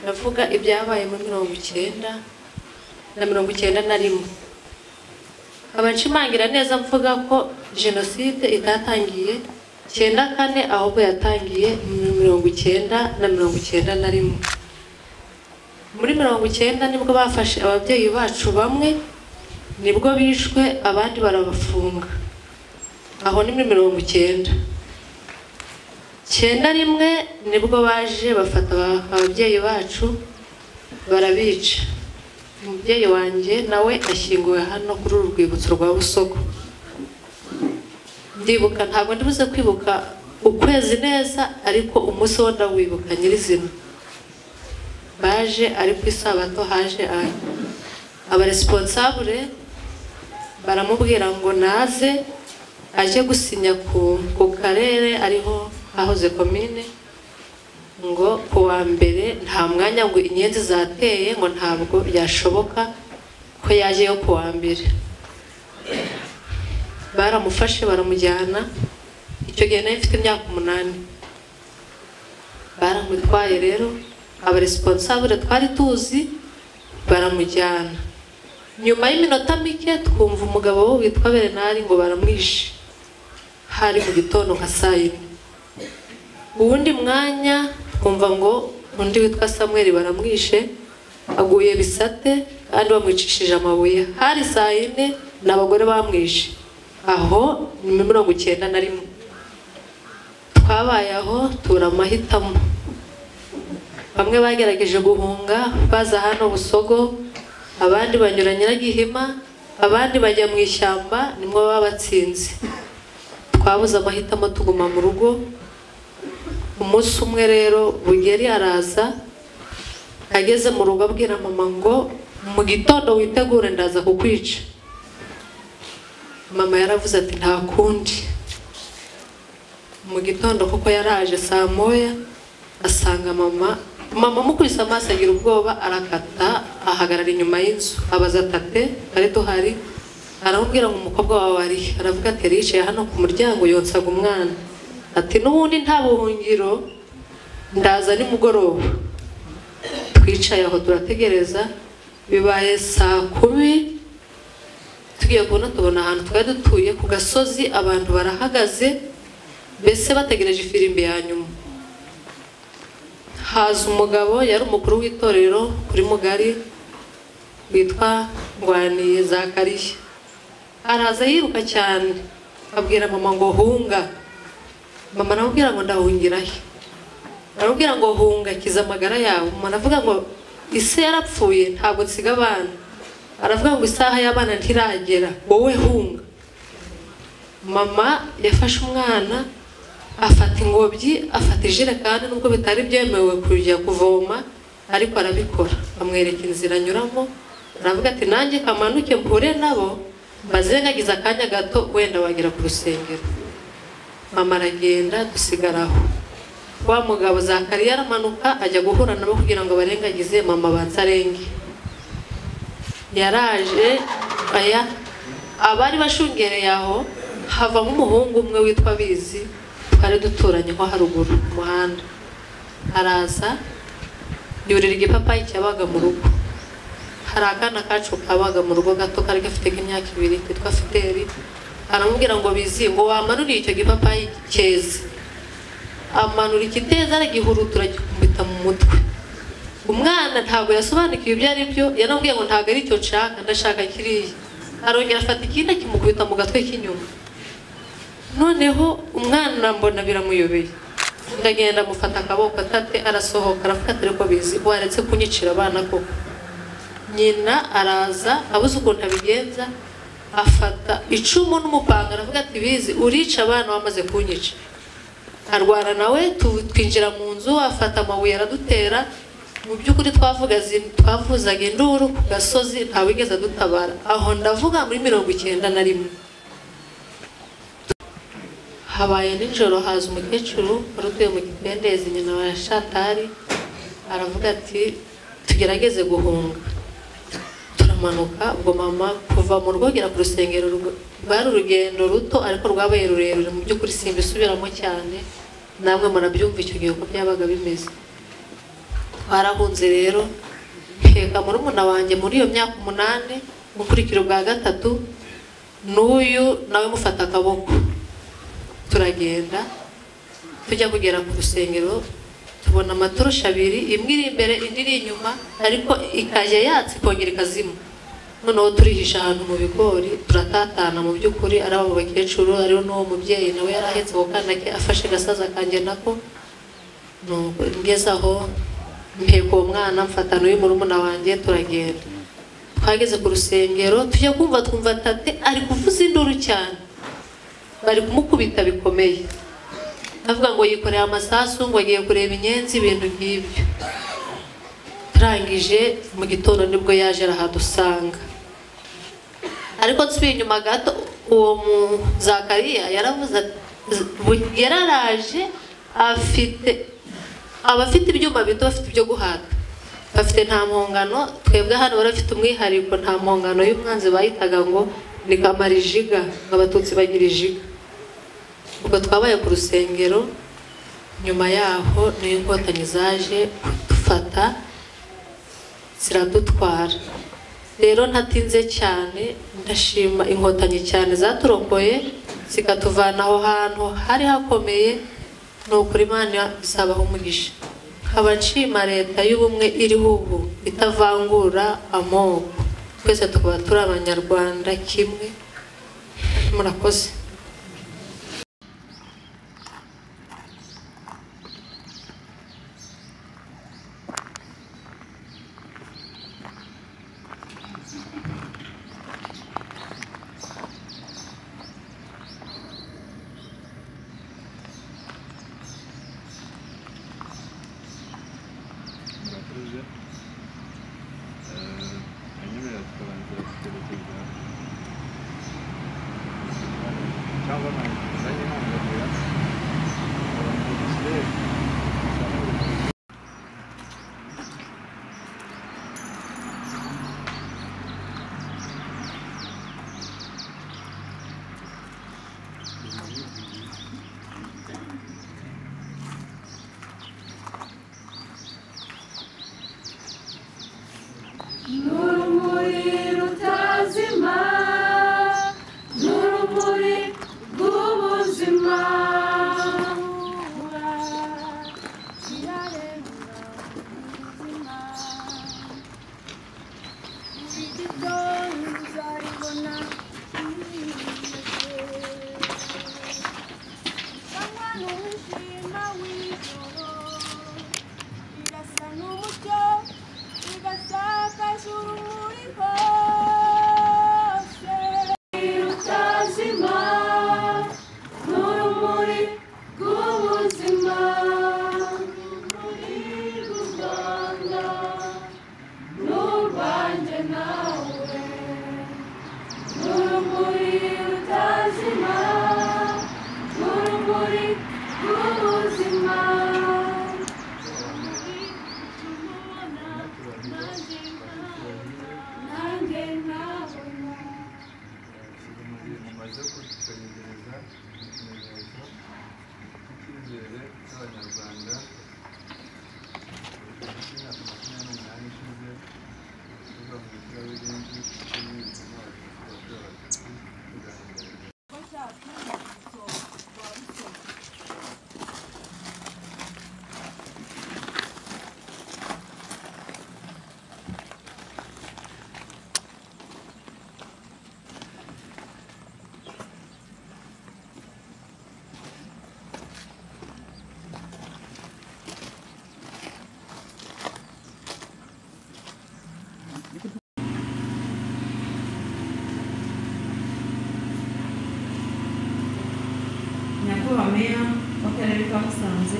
ndavuga ibyabaye muri 1991 abanshimangira neza mvuga ko jenoside itatangiye 94 ahubwo yatangiye muri 1991 muri 1990 nibwo bafashe ababyeyi bacu bamwe nibwo bishwe abandi barabafunga aho ni muri 1991 nibwo baje bafata ababyeyi bacu barabica umubyeyi wanjye nawe ashyinguwe hano kuri uru rwibutso rwa Busogo ndibuka ntabwo ndibuze kwibuka ukwezi neza ariko umunsi wo ndawibuka nyirizina baje ari ku isabato haje aba responsable baramubwira ngo naze aje gusinya ku karere ariho ahoze commune ngo kuwa mbere nta mwanya ngo inyenzi zateye ngo ntabwo byashoboka ko yaje yo kuwa mbere baramufashe baramujyana icyo gihe nayo mfite imyaka 8 baramutwaye rero aba responsable twari tuzi baramujyana nyuma y'iminota mike twumva umugabo witwa Bernard ngo baramwishe hari mu gitondo nka saa 4 ubundi mwanya kumva ngo undi witwa Samuel baramwishe aguye bisate kandi bamwicishije amabuye hari saa 4 n'abagore bamwishe aho ni 1991 twabaye aho turamahitamo bamwe bagerageje guhunga baza hano Busogo abandi banyura Nyiragihima abandi bajya mu ishyamba nimwe babatsinze twabuze amahitamo tuguma mu rugo umunsi umwe rero Bugeri araza ageze mu rugo abwira mama ngo mu gitondo witegure ndaza kukwica mama yaravuze ati nta kundi mu gitondo kuko yaraje saa 1 asanga mama mukubise amaso agira ubwoba arakata ahagarara inyuma y'inzu abaza tate ari duhari aramubwira ngo umukobwa wawe ari aravuga ati yicaye hano ku muryango yonsaga umwana ati n'ubundi nta buhungiro ndaza ni mugoroba twicaye aho turategereza bibaye saa 10 tugiye kubona tubona ahantu twari dutuye ku gasozi abantu barahagaze bese bategereje ifirimbi ya nyuma haza umugabo yari umukuru w'itorero kuri Mugari witwa Ngwaniye Zakariya araza yiruka cyane abwira mama ngo hunga mama naramubwira ngo ndahungira he arabwira ngo hunga kiza amagara yawe mama navuga ngo ise yarapfuye ntabwo nsiga abana aravuga ngo isaha y'abana ntiragera wowe hunga mama yafashe umwana afata ingobyi afata ijerekani nubwo bitari byemewe kujya kuvoma ariko arabikora amwereka inzira anyuramo aravuga ati nanjye kamanuke mpure nabo bazengagiza akanya gato wenda wagera ku rusengero mama aragenda dusigaraho wa mugabo Zakariya aramanuka ajya guhura nabo kugira ngo barengagize mama bansarenge yaraje aya abari bashungereye aho havamo umuhungu umwe witwa Bizi twari duturanye nko haruguru umuhanda araza yurira igipapayi cyabaga mu rugo hari akana kacu kabaga mu rugo gato kari gafite imyaka 2 kitwa Fideli aramubwira ngo Bizi ngo wamanuriye icyo gipapayi cyeze amanura ikiteza aragihurutura gikumbita mu mutwe umwana ntabwo yasobanukiye ibyo ari byo yanambwiye ngo ntabwo ari cyo nshaka ndashaka kiriya arongera afata ikindi kimukubita mu gatwe k'inyuma noneho umwana mbona biramuyobeye ndagenda mufata akaboko tate arasohoka aravuga ati ariko Bizi waretse kunyicira abana koko nyina araza abuze ukuntu abigenza afata icumu n'umupanga aravuga ati Bizi urica abana wamaze kunyica arwara nawe twinjira mu nzu afata amabuye aradutera mu byukuri twavuzaga induru ku gasozi ntawigeze dutabara aho ndavuga muri 1991 habaye nijoro haza umukecuru warutuye mu Gitendezi nyina wa Shatari aravuga ati tugerageze guhunga turamanuka ubwo mama kuva mu rwogera ku rusengero rwari urugendo ruto ariko rwabaye rurerure mu byukuri simbisubiramo cyane namwe murabyumva icyo gihe uko byabaga bimeze twarahunze rero mpeka murumuna wanjye muri iyo myaka 8 gukurikira bwa gatatu n'uyu nawe mufata akaboko turagenda tujya kugera ku rusengero tubona amatorosha abiri imwe iri imbere indi iri inyuma ariko ikaje yatse kongera ikazima noneho turihisha ahantu mu bigori turatatana mu by'ukuri ari abo bakecuru ariho n'uwo mubyeyi nawe yarahetse ako kana ke afashe gasaza kanjye nako ngeze aho mpeka uwo mwana mfatana uyu murumuna wanjye turagenda twageze ku rusengero tujya twumva tate ari kuvuza induru cyane bari kumukubita bikomeye avuga ngo yikoreye amasasu ngo agiye kureba inyenzi ibintu nk'ibyo turangije mu gitondo nibwo yaje arahadusanga ariko nsubiye inyuma gato uwo mu Zakariya yaravuze yararaje abafite ibyuma bito bafite ibyo guhata bafite nta mpongano twebwe hano barafite umwihariko nta mpongano y'umwanzi bayitaga ngo ni kamarijiga abatutsi bagira ijiga ubwo twabaye ku rusengero nyuma yaho n'inkotanyi zaje kudufata ziradutwara rero ntatinze cyane ndashima inkotanyi cyane zaturokoye zikatuvana aho hantu hari hakomeye n'ukuri Imana isabaho umugisha nkaba nshima leta y'ubumwe iriho ubu itavangura amoko twese tukaba turi abanyarwanda kimwe murakoze Nyakubahwa Meya w'Akarere ka Musanze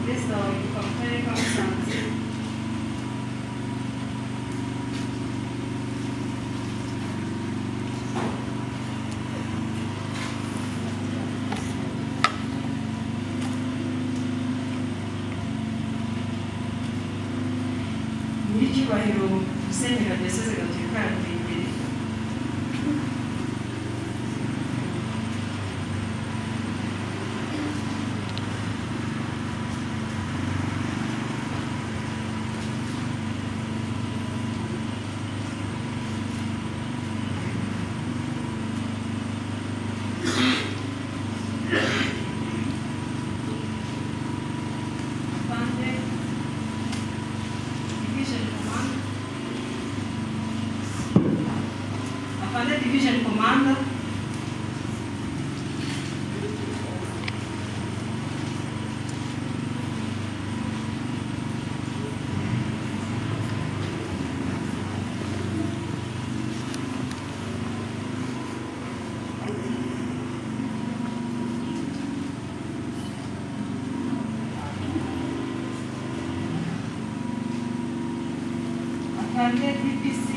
Perezida wa nyiricyubahiro Musenyeri wa Diyoseze Gatolika ya Ruhengeri, Afande Division Commander, Afande DPC